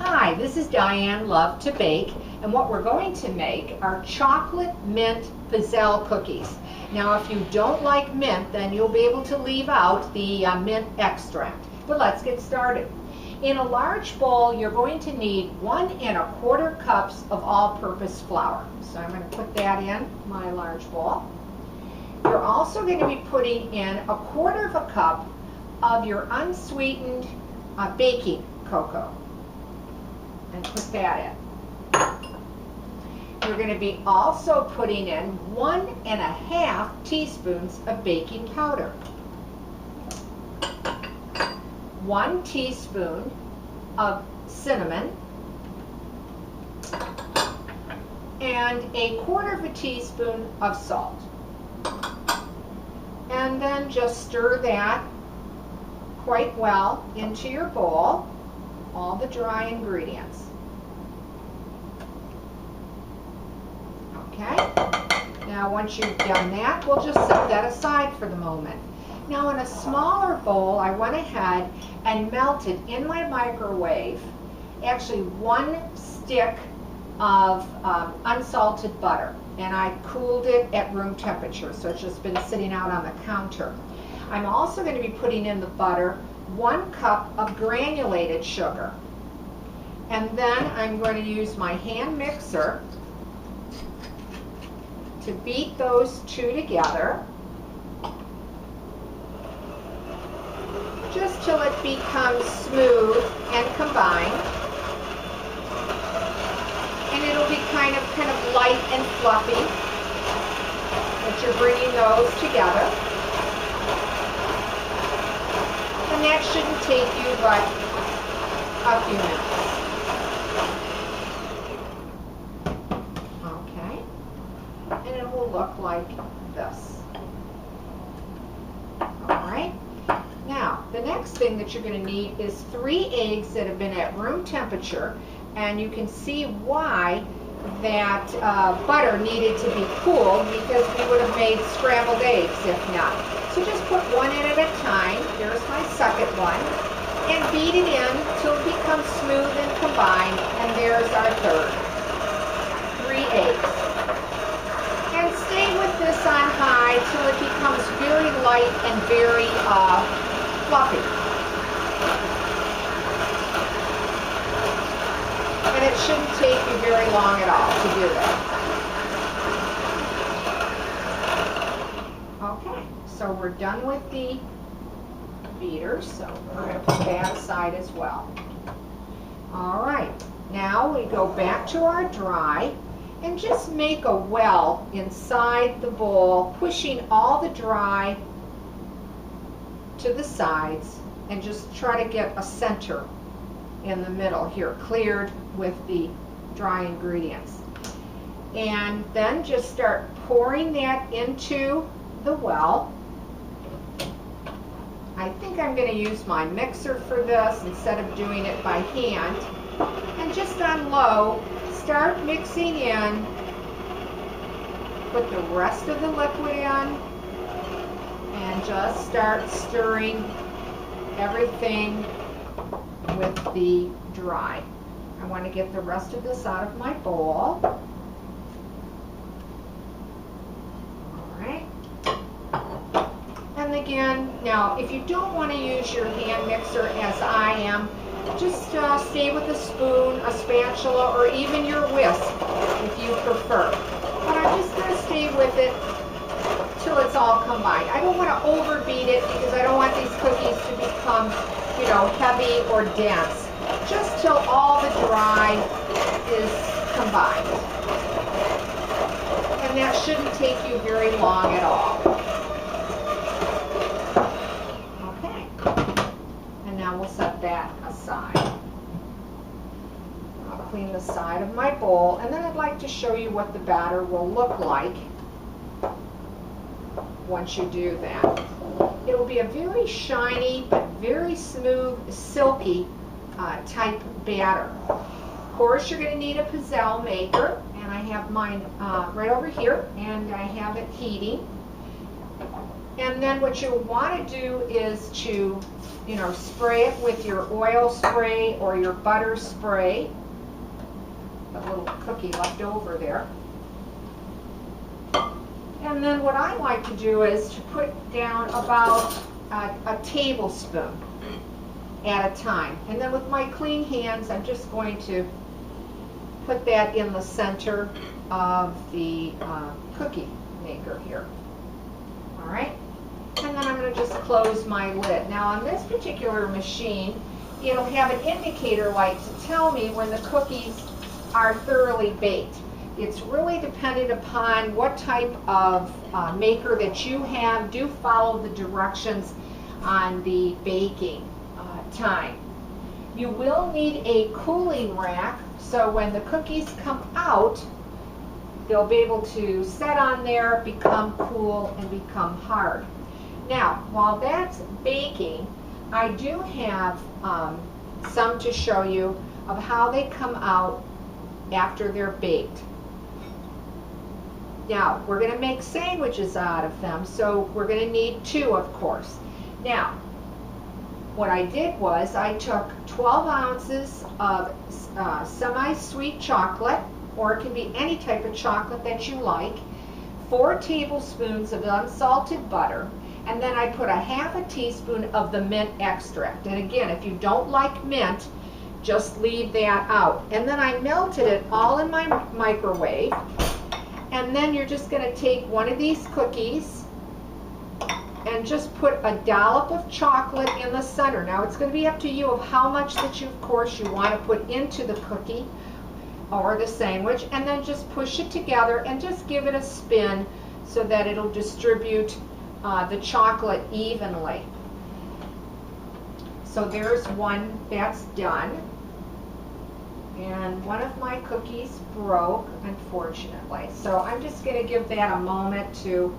Hi, this is Diane Lovetobake, and what we're going to make are chocolate mint Pizzelle cookies. Now, if you don't like mint, then you'll be able to leave out the mint extract. But let's get started. In a large bowl, you're going to need 1 1/4 cups of all-purpose flour. So I'm going to put that in my large bowl. You're also going to be putting in 1/4 cup of your unsweetened baking cocoa. And put that in. You're going to be also putting in 1 1/2 teaspoons of baking powder, 1 teaspoon of cinnamon, and 1/4 teaspoon of salt. And then just stir that quite well into your bowl, all the dry ingredients. Okay, now once you've done that, we'll just set that aside for the moment. Now in a smaller bowl, I went ahead and melted in my microwave actually 1 stick of unsalted butter, and I cooled it at room temperature, so it's just been sitting out on the counter. I'm also going to be putting in the butter 1 cup of granulated sugar, and then I'm going to use my hand mixer to beat those two together just till it becomes smooth and combined, and it'll be kind of light and fluffy as you're bringing those together. And that shouldn't take you but a few minutes. Okay, and it will look like this. Alright, now the next thing that you're going to need is 3 eggs that have been at room temperature, and you can see why that butter needed to be cooled, because we would have made scrambled eggs if not. So just put 1 in at a time. Here's my second one. And beat it in till it becomes smooth and combined. And there's our third. 3 eggs. And stay with this on high till it becomes very light and very fluffy. And it shouldn't take you very long at all to do that. Okay. So we're done with the beater, so we're going to put that aside as well. All right, now we go back to our dry and just make a well inside the bowl, pushing all the dry to the sides, and just try to get a center in the middle here, cleared with the dry ingredients. And then just start pouring that into the well. I think I'm going to use my mixer for this instead of doing it by hand. And just on low, start mixing in. Put the rest of the liquid in and just start stirring everything with the dry. I want to get the rest of this out of my bowl. And again, now if you don't want to use your hand mixer as I am, just stay with a spoon, a spatula, or even your whisk if you prefer. But I'm just going to stay with it till it's all combined. I don't want to overbeat it because I don't want these cookies to become, heavy or dense. Just till all the dry is combined. And that shouldn't take you very long at all. We'll set that aside. I'll clean the side of my bowl, and then I'd like to show you what the batter will look like once you do that. It will be a very shiny but very smooth, silky type batter. Of course, you're going to need a Pizzelle maker, and I have mine right over here, and I have it heating. And then what you'll want to do is to, spray it with your oil spray or your butter spray. A little cookie left over there. And then what I like to do is to put down about a tablespoon at a time. And then with my clean hands, I'm just going to put that in the center of the cookie maker here. All right? And then I'm going to just close my lid. Now on this particular machine, it'll have an indicator light to tell me when the cookies are thoroughly baked. It's really dependent upon what type of maker that you have. Do follow the directions on the baking time. You will need a cooling rack, so when the cookies come out, they'll be able to set on there, become cool, and become hard. Now, while that's baking, I do have some to show you of how they come out after they're baked. Now, we're going to make sandwiches out of them, so we're going to need 2, of course. Now, what I did was I took 12 ounces of semi-sweet chocolate, or it can be any type of chocolate that you like, 4 tablespoons of unsalted butter, and then I put a half a teaspoon of the mint extract. And again, if you don't like mint, just leave that out. And then I melted it all in my microwave. And then you're just going to take one of these cookies and just put a dollop of chocolate in the center. Now it's going to be up to you of how much that you, of course, you want to put into the cookie or the sandwich, and then just push it together and just give it a spin so that it'll distribute the chocolate evenly. So there's one that's done. And one of my cookies broke, unfortunately. So I'm just going to give that a moment to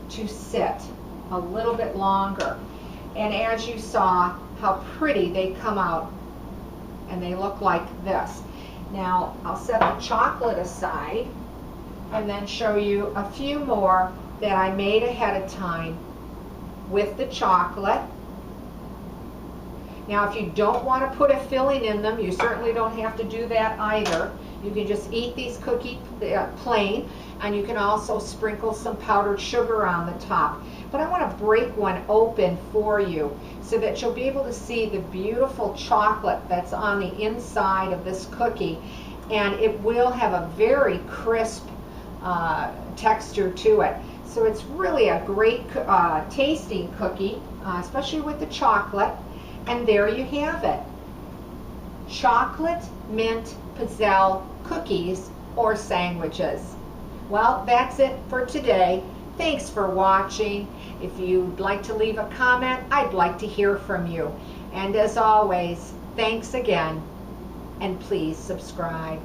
sit a little bit longer. And as you saw, how pretty they come out. And they look like this. Now, I'll set the chocolate aside and then show you a few more that I made ahead of time with the chocolate. Now, if you don't want to put a filling in them, you certainly don't have to do that either. You can just eat these cookies plain, and you can also sprinkle some powdered sugar on the top. But I want to break one open for you so that you'll be able to see the beautiful chocolate that's on the inside of this cookie. And it will have a very crisp texture to it. So it's really a great tasting cookie, especially with the chocolate. And there you have it. Chocolate mint Pizzelle cookies or sandwiches. Well, that's it for today. Thanks for watching. If you'd like to leave a comment, I'd like to hear from you. And as always, thanks again, and please subscribe.